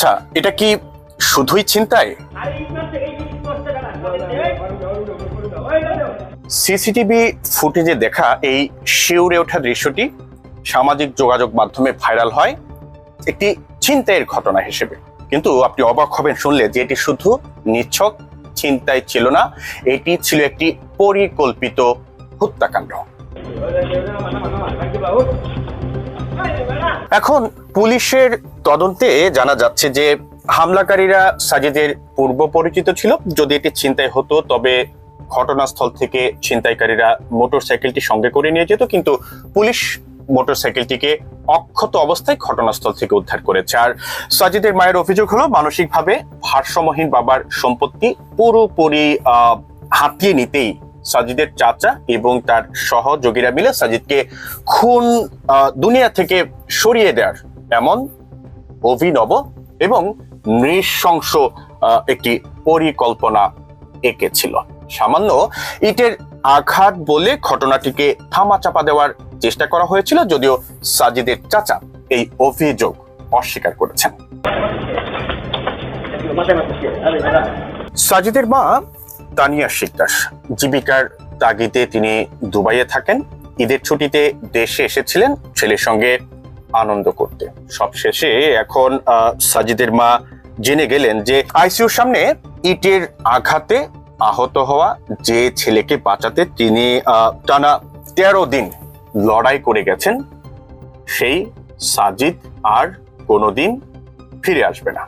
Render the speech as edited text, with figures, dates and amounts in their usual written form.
আচ্ছা, এটা কি শুধুই ছিনতাই? সিসিটিভি ফুটেজে দেখা এই শিউরে ওঠা দৃশ্যটি সামাজিক যোগাযোগ মাধ্যমে ভাইরাল হয় একটি ছিনতাইয়ের ঘটনা হিসেবে। কিন্তু আপনি অবাক হবেন শুনলে যে এটি শুধু নিছক ছিনতাই ছিল না, এটি ছিল একটি পরিকল্পিত হত্যাকাণ্ড। এখন পুলিশের তদন্তে জানা যাচ্ছে যে হামলাকারীরা সাজিদের পূর্ব পরিচিত ছিল। যদি এটি ছিনতাই হতো তবে ঘটনাস্থল থেকে ছিনতাইকারীরা মোটরসাইকেলটি সঙ্গে করে নিয়ে যেত, কিন্তু পুলিশ মোটরসাইকেলটিকে অক্ষত অবস্থায় ঘটনাস্থল থেকে উদ্ধার করেছে। আর সাজিদের মায়ের অভিযোগ হলো মানসিকভাবে ভারসাম্যহীন বাবার সম্পত্তি পুরোপুরি হাতিয়ে নিতেই সাজিদের চাচা এবং তার সহযোগীরা মিলে সাজিদকে খুন দুনিয়া থেকে সরিয়ে দেওয়ার এমন অভিনব এবং নৃশংস একটি পরিকল্পনা এঁকেছিল। সামান্য ইটের আঘাত বলে ঘটনাটিকে থামাচাপা দেওয়ার চেষ্টা করা হয়েছিল, যদিও সাজিদের চাচা এই অভিযোগ অস্বীকার করেছেন। সাজিদের মা তানিয়া শিকদার জীবিকার তাগিদে তিনি দুবাইয়ে থাকেন। ঈদের ছুটিতে দেশে এসেছিলেন ছেলের সঙ্গে আনন্দ করতে। সবশেষে এখন সাজিদের মা জেনে গেলেন যে আইসিইউর সামনে ইটের আঘাতে আহত হওয়া যে ছেলেকে বাঁচাতে তিনি টানা 13 দিন লড়াই করে গেছেন, সেই সাজিদ আর কোনোদিন ফিরে আসবে না।